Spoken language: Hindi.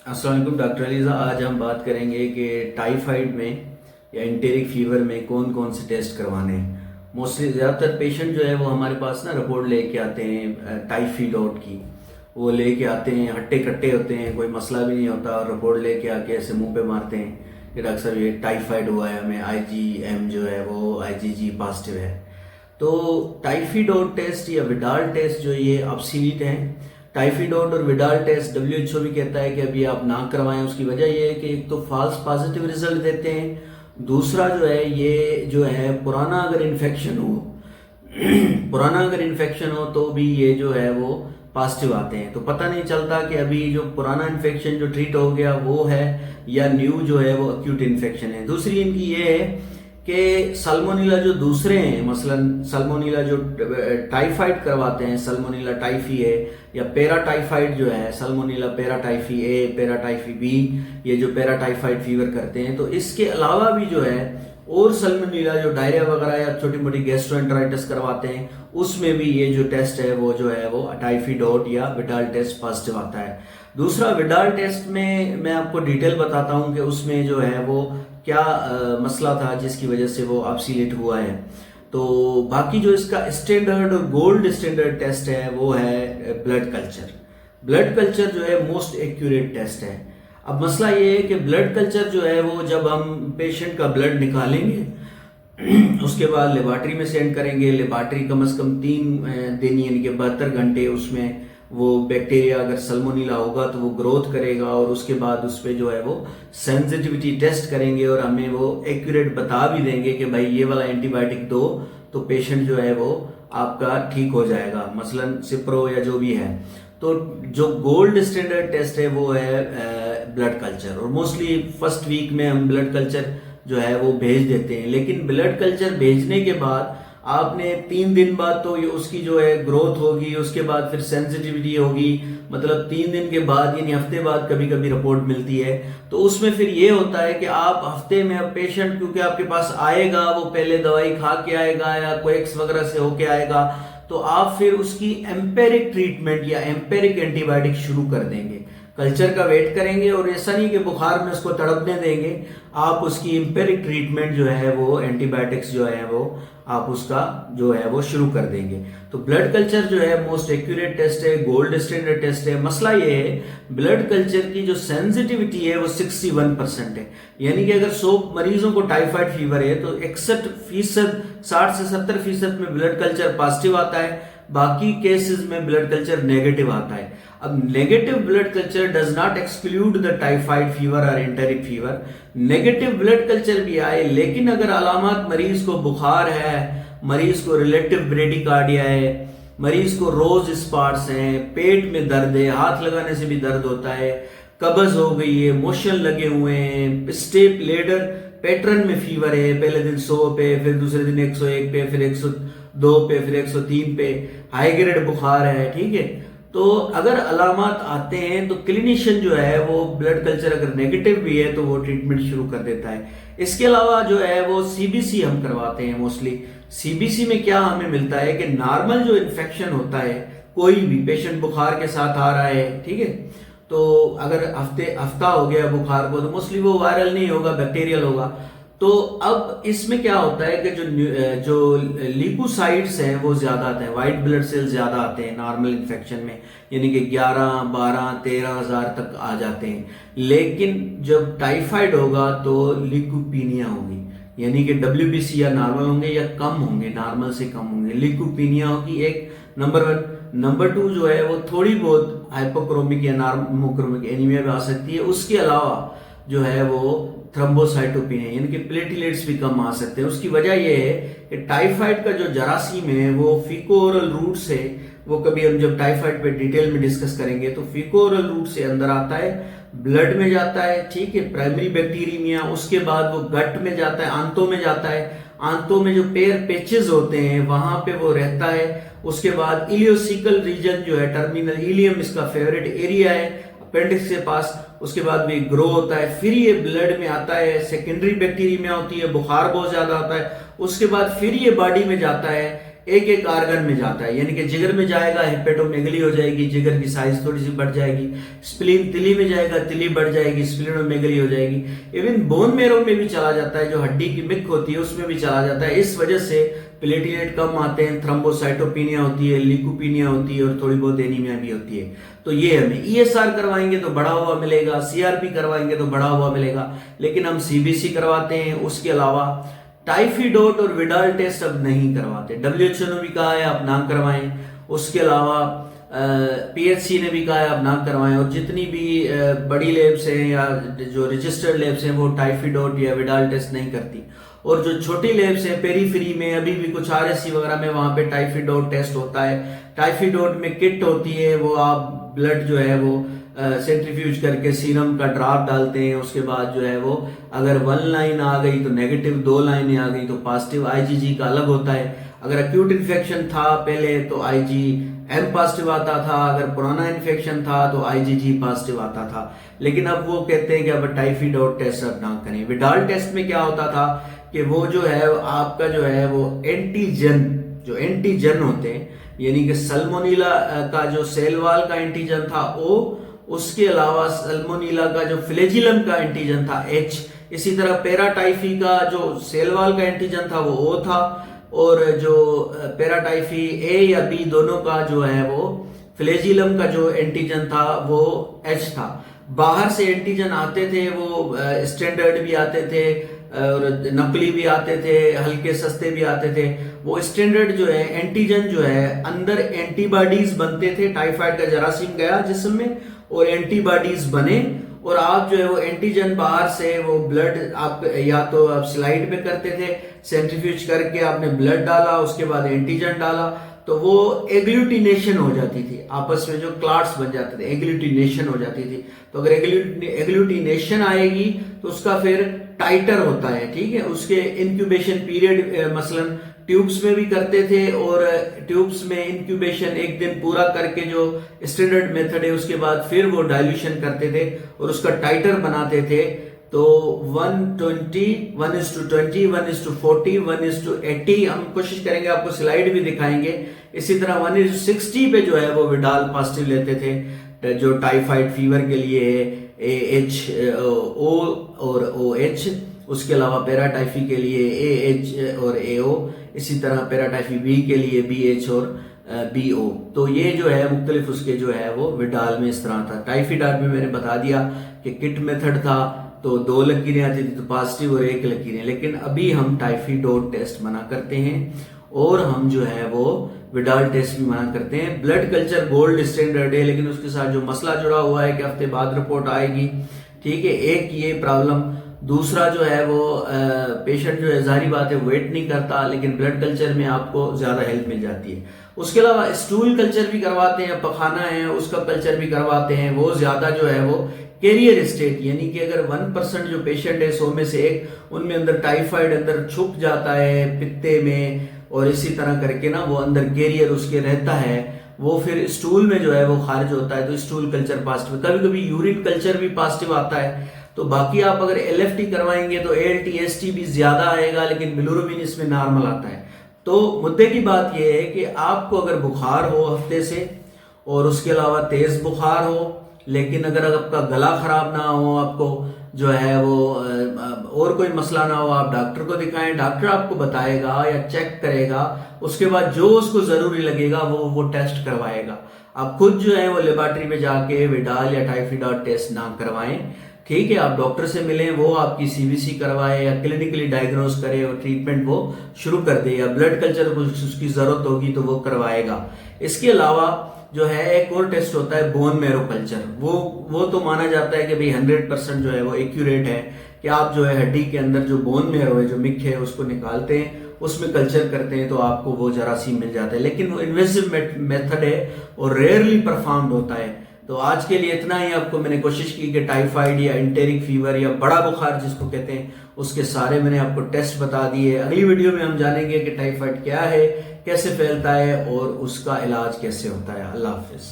अस्सलाम वालेकुम डॉक्टर अलीज़ा। आज हम बात करेंगे कि टाइफाइड में या एंटेरिक फीवर में कौन कौन से टेस्ट करवाने हैं। मोस्टली ज़्यादातर पेशेंट जो है वो हमारे पास ना रिपोर्ट लेके आते हैं टाइफीडॉट की। वो लेके आते हैं, हट्टे कट्टे होते हैं, कोई मसला भी नहीं होता और रिपोर्ट लेके आके ऐसे मुंह पे मारते हैं कि डॉक्टर साहब ये टाइफाइड हुआ है, हमें आईजीएम जो है वो आईजीजी पॉजिटिव है। तो टाइफीडॉट टेस्ट या विडाल टेस्ट जो ये ऑब्सोलीट हैं। टाइफीडॉट और विडाल टेस्ट डब्ल्यूएचओ भी कहता है कि अभी आप ना करवाएं। उसकी वजह ये है कि एक तो फॉल्स पॉजिटिव रिजल्ट देते हैं, दूसरा जो है ये जो है पुराना अगर इन्फेक्शन हो पुराना अगर इन्फेक्शन हो तो भी ये जो है वो पॉजिटिव आते हैं। तो पता नहीं चलता कि अभी जो पुराना इन्फेक्शन जो ट्रीट हो गया वो है या न्यू जो है वो अक्यूट इन्फेक्शन है। दूसरी इनकी ये है कि सल्मोनेला जो दूसरे हैं, मसलन सल्मोनेला जो टाइफाइड करवाते हैं, सल्मोनेला टाइफी है या पैराटाइफाइड जो है, सल्मोनेला पैराटाइफी ए, पैराटाइफी बी, ये जो पैराटाइफाइड फीवर करते हैं। तो इसके अलावा भी जो है और सल्मोनेला जो डायरिया वगैरह या छोटी मोटी गैस्ट्रोएंटेराइटिस करवाते हैं, उसमें भी ये जो टेस्ट है वो जो है वो टाइफीडॉट या विडाल टेस्ट पॉजिटिव आता है। दूसरा विडाल टेस्ट में मैं आपको डिटेल बताता हूँ कि उसमें जो है वो क्या मसला था जिसकी वजह से वो ऑब्सोलीट हुआ है। तो बाकी जो इसका स्टैंडर्ड और गोल्ड स्टैंडर्ड टेस्ट है वो है ब्लड कल्चर। ब्लड कल्चर जो है मोस्ट एक्यूरेट टेस्ट है। अब मसला ये है कि ब्लड कल्चर जो है वो जब हम पेशेंट का ब्लड निकालेंगे उसके बाद लेबॉर्ट्री में सेंड करेंगे। लेबॉर्ट्री कम से कम 3 दिन यानी कि 72 घंटे उसमें वो बैक्टीरिया अगर सल्मोनेला होगा तो वो ग्रोथ करेगा और उसके बाद उस पर जो है वो सेंसिटिविटी टेस्ट करेंगे और हमें वो एक्यूरेट बता भी देंगे कि भाई ये वाला एंटीबायोटिक दो तो पेशेंट जो है वो आपका ठीक हो जाएगा, मसलन सिप्रो या जो भी है। तो जो गोल्ड स्टैंडर्ड टेस्ट है वो है ब्लड कल्चर और मोस्टली फर्स्ट वीक में हम ब्लड कल्चर जो है वो भेज देते हैं। लेकिन ब्लड कल्चर भेजने के बाद आपने 3 दिन बाद तो ये उसकी जो है ग्रोथ होगी, उसके बाद फिर सेंसिटिविटी होगी, मतलब 3 दिन के बाद यानी हफ्ते बाद कभी कभी रिपोर्ट मिलती है। तो उसमें फिर ये होता है कि आप हफ्ते में अब पेशेंट क्योंकि आपके पास आएगा वो पहले दवाई खा के आएगा या कोएक्स वगैरह से होके आएगा, तो आप फिर उसकी एम्पेरिक ट्रीटमेंट या एम्पेरिक एंटीबायोटिक शुरू कर देंगे। कल्चर का वेट करेंगे और ऐसा नहीं कि बुखार में उसको तड़पने देंगे, आप उसकी एम्पेरिक ट्रीटमेंट जो है वो एंटीबायोटिक्स जो है वो आप उसका जो है वो शुरू कर देंगे। तो ब्लड कल्चर जो है मोस्ट एक्यूरेट टेस्ट है, गोल्ड स्टैंडर्ड टेस्ट है। मसला ये है ब्लड कल्चर की जो सेंसिटिविटी है वो 61% है, यानी कि अगर 100 मरीजों को टाइफाइड फीवर है तो 61%, 60 से 70% में ब्लड कल्चर पॉजिटिव आता है, बाकी केसेस में ब्लड कल्चर नेगेटिव आता है। अब negative blood culture does not exclude the typhoid fever और enteric fever. Negative blood culture भी आए लेकिन अगर अलामत मरीज को बुखार है, मरीज को रिलेटिव ब्रेडिकार्डिया है, मरीज को रोज स्पॉट्स हैं, पेट में दर्द है, हाथ लगाने से भी दर्द होता है, कब्ज हो गई है, मोशन लगे हुए हैं, स्टेप लेडर पैटर्न में फीवर है, पहले दिन 100 पे, फिर दूसरे दिन 101 पे, फिर 102 पे, फिर 103 पे, हाई ग्रेड बुखार है, ठीक है। तो अगर अलामत आते हैं तो क्लिनिशियन जो है वो ब्लड कल्चर अगर नेगेटिव भी है तो वो ट्रीटमेंट शुरू कर देता है। इसके अलावा जो है वो सीबीसी हम करवाते हैं मोस्टली। सीबीसी में क्या हमें मिलता है कि नॉर्मल जो इन्फेक्शन होता है, कोई भी पेशेंट बुखार के साथ आ रहा है, ठीक है, तो अगर हफ्ता हो गया बुखार को तो मोस्टली वो वायरल नहीं होगा, बैक्टीरियल होगा। तो अब इसमें क्या होता है कि जो ल्यूकोसाइट्स हैं वो ज्यादा आते हैं, व्हाइट ब्लड सेल ज्यादा आते हैं नॉर्मल इन्फेक्शन में, यानी कि 11, 12, 13,000 तक आ जाते हैं। लेकिन जब टाइफाइड होगा तो ल्यूकोपीनिया होगी, यानी कि WBC या नॉर्मल होंगे या कम होंगे, नॉर्मल से कम होंगे। ल्यूकोपीनिया होगी एक, नंबर 1। नंबर 2 जो है वो थोड़ी बहुत हाइपोक्रोमिक या नॉर्मोक्रोमिक एनीमिया भी आ सकती है। उसके अलावा जो है वो थ्रोम्बोसाइटोपिनिया यानी कि प्लेटलेट्स भी कम आ सकते हैं। उसकी वजह यह है कि टाइफाइड का जो जरासीम है वो फीको-ओरल रूट से, वो कभी हम जब टाइफाइड पे डिटेल में डिस्कस करेंगे तो फीको-ओरल रूट से अंदर आता है, ब्लड में जाता है, ठीक है, प्राइमरी बैक्टीरियमिया, उसके बाद वो गट में जाता है, आंतों में जाता है, आंतों में जो पेयर पेचेस होते हैं वहां पे वो रहता है। उसके बाद इलियोसिकल रीजन जो है, टर्मिनल इलियम इसका फेवरेट एरिया है अपेंडिक्स के पास, उसके बाद भी ग्रो होता है, फिर ये ब्लड में आता है, सेकेंडरी बैक्टीरिया में होती है, बुखार बहुत ज्यादा आता है, उसके बाद फिर ये बॉडी में जाता है, एक एक आर्गन में जाता है, यानी कि जिगर में जाएगा हेपेटोमेगली हो जाएगी, जिगर की साइज थोड़ी सी बढ़ जाएगी। स्प्लीन तिली में जाएगा, तिली बढ़ जाएगी, स्प्लीनोमेगली हो जाएगी। इवन बोन मेरो में भी चला जाता है, जो हड्डी की मिक होती है उसमें भी चला जाता है। इस वजह से प्लेटलेट कम आते हैं, थ्रोम्बोसाइटोपिनिया होती है, ल्यूकोपिनिया होती है और थोड़ी बहुत एनीमिया भी होती है। तो ये हमें ईएसआर करवाएंगे तो बढ़ा हुआ मिलेगा, सीआरपी करवाएंगे तो बढ़ा हुआ मिलेगा, लेकिन हम सीबीसी करवाते हैं। उसके अलावा टाइफिडोट और विडाल टेस्ट अब नहीं करवाते। डब्ल्यूएचओ ने भी कहा है आप ना करवाएं, उसके अलावा पीएचसी ने भी कहा है आप ना करवाएं, और जितनी भी बड़ी लैब्स हैं या जो रजिस्टर्ड लैब्स हैं वो टाइफिडोट या विडाल टेस्ट नहीं करती। और जो छोटी लैब्स हैं पेरीफ्री में, अभी भी कुछ आरएससी वगैरह में, वहां पे टाइफिडोट टेस्ट होता है। टाइफिडोट में किट होती है, वो आप ब्लड जो है वो सेंट्रीफ्यूज करके सीरम का ड्रॉप डालते हैं। उसके बाद जो है वो अगर 1 लाइन आ गई तो नेगेटिव, 2 लाइनें आ गई तो पॉजिटिव। आईजीजी का अलग होता है, अगर अक्यूट इन्फेक्शन था पहले तो आईजीएम पॉजिटिव आता था, अगर पुराना इन्फेक्शन था तो आईजीजी पॉजिटिव आता था। लेकिन अब वो कहते हैं कि अब टाइफिडोट टेस्ट अब ना करें। विडाल टेस्ट में क्या होता था कि वो जो है आपका जो है वो एंटीजन होते हैं, यानी कि सल्मोनीला का जो सेल वॉल का एंटीजन था ओ, उसके अलावा सल्मोनीला का जो फ्लैजिलम का एंटीजन था एच, इसी तरह पैराटाइफी का जो सेल वॉल का एंटीजन था वो ओ था, और जो पैराटाइफी ए या बी दोनों का जो है वो फ्लैजिलम का जो एंटीजन था वो एच था। बाहर से एंटीजन आते थे, वो स्टैंडर्ड भी आते थे और नकली भी आते थे, हल्के सस्ते भी आते थे। वो स्टैंडर्ड जो है एंटीजन जो है अंदर एंटीबॉडीज बनते थे, टाइफाइड का जरासीम गया जिस्म में और एंटीबॉडीज बने, और आप जो है वो एंटीजन बाहर से वो ब्लड आप या तो आप स्लाइड पे करते थे, सेंट्रीफ्यूज करके आपने ब्लड डाला, उसके बाद एंटीजन डाला, तो वो एग्लूटिनेशन हो जाती थी, आपस में जो क्लॉट्स बन जाते थे, एग्लूटिनेशन हो जाती थी। तो अगर एग्लूटिनेशन आएगी तो उसका फिर टाइटर होता है, ठीक है। उसके इंक्यूबेशन पीरियड मसलन ट्यूब्स में भी करते थे, और ट्यूब्स में इंक्यूबेशन 1 दिन पूरा करके जो स्टैंडर्ड मेथड है उसके बाद फिर वो डाइल्यूशन करते थे और उसका टाइटर बनाते थे। तो 120, 1:20, 1:40, 1:80 हम कोशिश करेंगे, आपको स्लाइड भी दिखाएंगे। इसी तरह 1:60 पे जो है वो विडाल पॉजिटिव लेते थे, जो टाइफाइड फीवर के लिए AHO और OH, उसके अलावा पैराटाइफी के लिए AH और AO, इसी तरह पैराटाइफी बी के लिए BH और BO। तो ये जो है मुख्तलिफ उसके जो है वो विडाल में इस तरह था। टाइफिडॉट में मैंने बता दिया कि किट मेथड था, तो 2 लकीरें आती थी, तो पॉजिटिव और 1 लकीरें। लेकिन अभी हम टाइफिडोट टेस्ट मना करते हैं और हम जो है वो विडाल टेस्ट भी मना करते हैं। ब्लड कल्चर गोल्ड स्टैंडर्ड है, लेकिन उसके साथ जो मसला जुड़ा हुआ है कि हफ्ते बाद रिपोर्ट आएगी, ठीक है, एक ये प्रॉब्लम। दूसरा जो है वो पेशेंट जो है जाहिर बात है वेट नहीं करता, लेकिन ब्लड कल्चर में आपको ज्यादा हेल्प मिल जाती है। उसके अलावा स्टूल कल्चर भी करवाते हैं, पखाना है उसका कल्चर भी करवाते हैं। वो ज्यादा जो है वो कैरियर स्टेट, यानी कि अगर 1% जो पेशेंट है 100 में से 1, उनमें अंदर टाइफाइड अंदर छुप जाता है पित्ते में, और इसी तरह करके ना वो अंदर कैरियर उसके रहता है, वो फिर स्टूल में जो है वो खारिज होता है, तो स्टूल कल्चर पॉजिटिव। कभी कभी यूरिन कल्चर भी पॉजिटिव आता है। तो बाकी आप अगर LFT करवाएंगे तो ALT ST भी ज्यादा आएगा, लेकिन बिलिरुबिन इसमें नॉर्मल आता है। तो मुद्दे की बात यह है कि आपको अगर बुखार हो हफ्ते से, और उसके अलावा तेज बुखार हो, लेकिन अगर आपका गला खराब ना हो, आपको जो है वो और कोई मसला ना हो, आप डॉक्टर को दिखाएं। डॉक्टर आपको बताएगा या चेक करेगा, उसके बाद जो उसको जरूरी लगेगा वो टेस्ट करवाएगा। आप खुद जो है वो लेबोरेटरी में जाके विडाल या टाइफिडॉट टेस्ट ना करवाएं, ठीक है। आप डॉक्टर से मिलें, वो आपकी CBC करवाए या क्लिनिकली डायग्नोज करे और ट्रीटमेंट वो शुरू कर दे, या ब्लड कल्चर उसकी जरूरत होगी तो वो करवाएगा। इसके अलावा जो है एक और टेस्ट होता है बोन मेरो कल्चर। वो तो माना जाता है कि भाई 100% जो है वो एक्यूरेट है, कि आप जो है हड्डी के अंदर जो बोन मेरो है, जो मिक है, उसको निकालते हैं, उसमें कल्चर करते हैं तो आपको वो जरासीम मिल जाता है। लेकिन वो इन्वेसिव मेथड है और रेयरली परफॉर्म्ड होता है। तो आज के लिए इतना ही। आपको मैंने कोशिश की कि टाइफाइड या एंटेरिक फीवर या बड़ा बुखार जिसको कहते हैं, उसके सारे मैंने आपको टेस्ट बता दिए। अगली वीडियो में हम जानेंगे कि टाइफाइड क्या है, कैसे फैलता है और उसका इलाज कैसे होता है। अल्लाह हाफिज।